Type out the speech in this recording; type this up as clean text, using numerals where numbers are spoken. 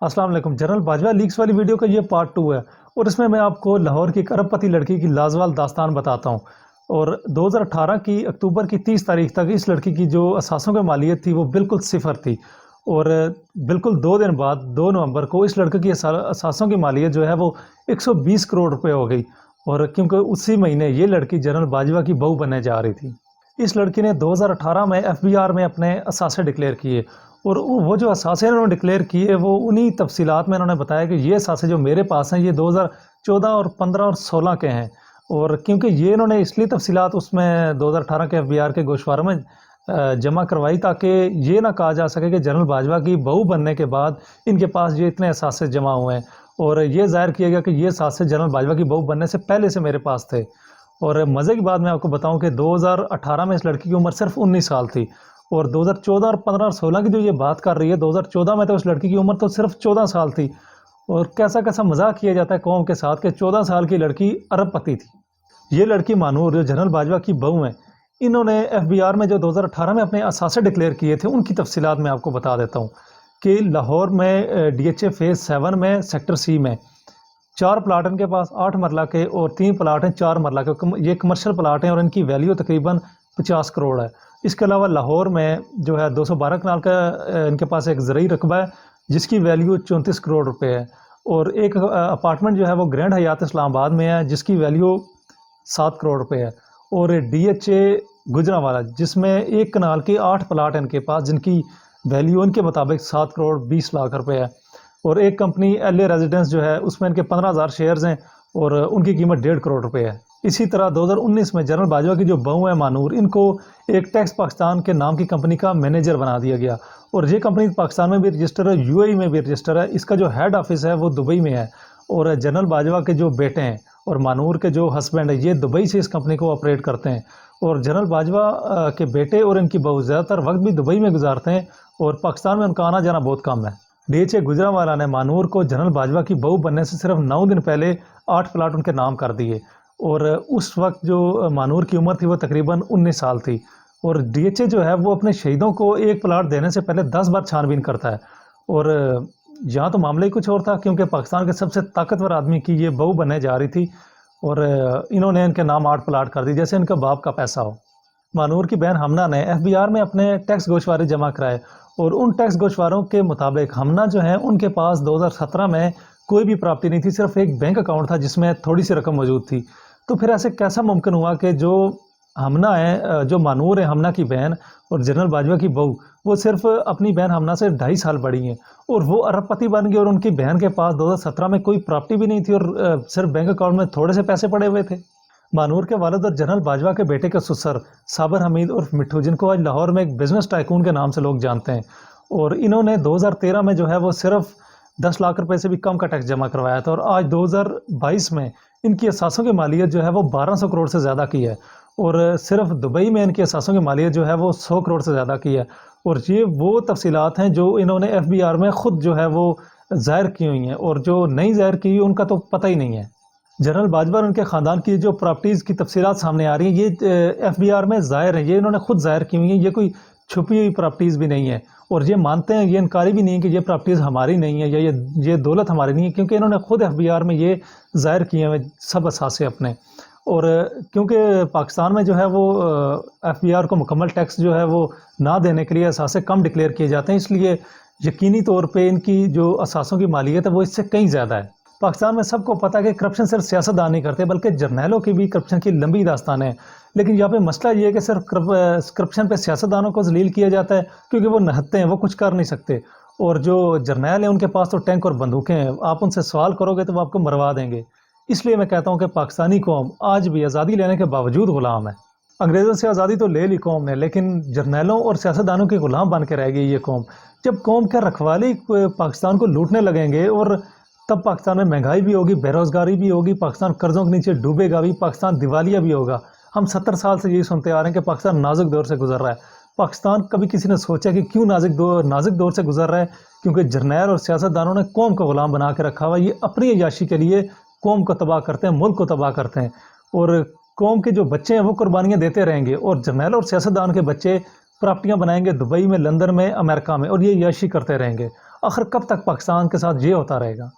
अस्सलाम वालेकुम। General Bajwa leaks वाली वीडियो का ये पार्ट 2 है और इसमें मैं आपको लाहौर की एक अरबपति लड़की की लाजवाब दास्तान बताता हूँ। और 2018 की अक्टूबर की 30 तारीख तक इस लड़की की जो असासों की मालियत थी वो बिल्कुल सिफर थी। और बिल्कुल 2 दिन बाद 2 नवंबर को इस लड़के की असासों की मालियत जो है वो 120 करोड़ रुपए हो गई। और क्योंकि उसी महीने ये लड़की जनरल बाजवा की बहू बनने जा रही थी। इस लड़की ने 2018 में एफबीआर में अपने असासे डिक्लेयर किए। और वो जो असासे इन्होंने डिक्लेयर किए वो उन्हीं तफसीलात में इन्होंने बताया कि ये असासे जो मेरे पास हैं ये 2014 और 15 और 16 के हैं। और क्योंकि ये इन्होंने इसलिए तफसीलात उसमें 2018 के एफबीआर के गोशवारों में जमा करवाई ताकि ये ना कहा जा सके कि जनरल बाजवा की बहू बनने के बाद इनके पास ये इतने असासे जमा हुए हैं। और ये जाहिर किया गया कि ये असासे जनरल बाजवा की बहू बनने से पहले से मेरे पास थे। और मज़े की बात मैं आपको बताऊं कि 2018 में इस लड़की की उम्र सिर्फ 19 साल थी। और 2014 और 15 और 16 की जो ये बात कर रही है, 2014 में तो उस लड़की की उम्र तो सिर्फ 14 साल थी। और कैसा कैसा मजाक किया जाता है कौम के साथ कि 14 साल की लड़की अरबपति थी। ये लड़की मानूर जो जनरल बाजवा की बहू हैं, इन्होंने एफबीआर में जो 2018 में अपने असासे डिक्लेयर किए थे उनकी तफसीलात मैं आपको बता देता हूँ कि लाहौर में डीएचए फेज़ 7 में सेक्टर सी में 4 प्लाट इनके पास 8 मरला के और 3 प्लाट हैं 4 मरला के। ये कमर्शियल प्लाट हैं और इनकी वैल्यू तकरीबन 50 करोड़ है। इसके अलावा लाहौर में जो है 212 कनाल का इनके पास एक ज़रूरी रकबा है जिसकी वैल्यू 34 करोड़ रुपए है। और एक अपार्टमेंट जो है वो ग्रैंड हयात इस्लामाबाद में है जिसकी वैल्यू 7 करोड़ रुपए है। और डीएचए गुजरांवाला जिसमें 1 कनाल के 8 प्लाट हैं इनके पास जिनकी वैल्यू इनके मुताबिक 7 करोड़ 20 लाख रुपए है। और एक कंपनी एलए रेजिडेंस जो है उसमें इनके 15,000 शेयर्स हैं और उनकी कीमत 1.5 करोड़ रुपए है। इसी तरह 2019 में जनरल बाजवा की जो बहू है मानूर, इनको एक टैक्स पाकिस्तान के नाम की कंपनी का मैनेजर बना दिया गया। और ये कंपनी पाकिस्तान में भी रजिस्टर है, यूएई में भी रजिस्टर है। इसका जो हेड ऑफिस है वो दुबई में है। और जनरल बाजवा के जो बेटे हैं और मानूर के जो हस्बैंड है ये दुबई से इस कंपनी को ऑपरेट करते हैं। और जनरल बाजवा के बेटे और इनकी बहू ज़्यादातर वक्त भी दुबई में गुजारते हैं और पाकिस्तान में उनका आना जाना बहुत कम है। डीएचए गुजरांवाला ने मानूर को जनरल बाजवा की बहू बनने से सिर्फ 9 दिन पहले 8 प्लाट उनके नाम कर दिए। और उस वक्त जो मानूर की उम्र थी वो तकरीबन 19 साल थी। और डीएचए जो है वो अपने शहीदों को एक प्लाट देने से पहले 10 बार छानबीन करता है। और यहाँ तो मामला ही कुछ और था क्योंकि पाकिस्तान के सबसे ताकतवर आदमी की ये बहू बनने जा रही थी और इन्होंने इनके नाम 8 प्लाट कर दी जैसे इनका बाप का पैसा हो। मानूर की बहन हमना ने एफबीआर में अपने टैक्स गोशवारे जमा कराए और उन टैक्स गोशवारों के मुताबिक हमना जो है उनके पास 2017 में कोई भी प्राप्ति नहीं थी, सिर्फ एक बैंक अकाउंट था जिसमें थोड़ी सी रकम मौजूद थी। तो फिर ऐसे कैसा मुमकिन हुआ कि जो हमना है, जो मानूर है हमना की बहन और जनरल बाजवा की बहू, वो सिर्फ अपनी बहन हमना से 2.5 साल बड़ी हैं और वो अरबपति बन गई और उनकी बहन के पास 2017 में कोई प्रॉपर्टी भी नहीं थी और सिर्फ बैंक अकाउंट में थोड़े से पैसे पड़े हुए थे। मानूर के वालिद और जनरल बाजवा के बेटे के ससुर साबर हमीद उर्फ मिट्ठू, जिनको आज लाहौर में एक बिजनेस टाइकून के नाम से लोग जानते हैं, और इन्होंने 2013 में जो है वो सिर्फ 10 लाख रुपए से भी कम का टैक्स जमा करवाया था। और आज 2022 में इनकी असासों की मालियत जो है वो 1200 करोड़ से ज़्यादा की है। और सिर्फ दुबई में इनकी असासों की मालियत जो है वो 100 करोड़ से ज़्यादा की है। और ये वो तफसीलात हैं जो इन्होंने एफबीआर में ख़ुद जो है वो ज़ाहिर की हुई हैं और जो नहीं ज़ाहिर की हुई उनका तो पता ही नहीं है। जनरल बाजवा और उनके ख़ानदान की जो प्रॉपर्टीज़ की तफसीलात सामने आ रही हैं ये एफबीआर में ज़ाहिर है, ये इन्होंने खुद ज़ाहिर की हुई हैं, ये कोई छुपी हुई प्रॉपर्टीज़ भी नहीं है। और ये मानते हैं, ये इनकारी भी नहीं है कि ये प्रॉपर्टीज़ हमारी नहीं है या ये दौलत हमारी नहीं है, क्योंकि इन्होंने खुद एफबीआर में ये ज़ाहिर किए हैं सब असासे अपने। और क्योंकि पाकिस्तान में जो है वो एफबीआर को मुकम्मल टैक्स जो है वो ना देने के लिए असासे कम डिक्लेयर किए जाते हैं, इसलिए यकीनी तौर पे इनकी जो असासों की मालियत है वो इससे कहीं ज़्यादा है। पाकिस्तान में सबको पता है कि करप्शन सिर्फ सियासतदान नहीं करते बल्कि जर्नैलों की भी करप्शन की लंबी दास्तान है। लेकिन यहाँ पे मसला ये है कि सिर्फ करप्शन पे सियासतदानों को जलील किया जाता है क्योंकि वो नहत्ते हैं, वो कुछ कर नहीं सकते। और जो जर्नैल हैं उनके पास तो टैंक और बंदूकें हैं, आप उनसे सवाल करोगे तो वो आपको मरवा देंगे। इसलिए मैं कहता हूँ कि पाकिस्तानी कौम आज भी आज़ादी लेने के बावजूद गुलाम है। अंग्रेज़ों से आज़ादी तो ले ली कौम ने, लेकिन जर्नैलों और सियासतदानों के गुलाम बन के रह गई ये कौम। जब कौम के रखवाली पाकिस्तान को लूटने लगेंगे और तब पाकिस्तान में महंगाई भी होगी, बेरोज़गारी भी होगी, पाकिस्तान कर्ज़ों के नीचे डूबेगा भी, पाकिस्तान दिवालिया भी होगा। हम 70 साल से यही सुनते आ रहे हैं कि पाकिस्तान नाजुक दौर से गुजर रहा है। पाकिस्तान कभी किसी ने सोचा कि क्यों नाजुक दौर से गुजर रहा है? क्योंकि जर्नैल और सियासतदानों ने कौम को गुलाम बना के रखा हुआ। ये अपनी अय्याशी के लिए कौम को तबाह करते हैं, मुल्क को तबाह करते हैं। और कौम के जो बच्चे हैं वो कुर्बानियाँ देते रहेंगे और जर्नैल और सियासतदान के बच्चे प्रॉपर्टियाँ बनाएंगे दुबई में, लंदन में, अमेरिका में, और ये अय्याशी करते रहेंगे। आखिर कब तक पाकिस्तान के साथ ये होता रहेगा?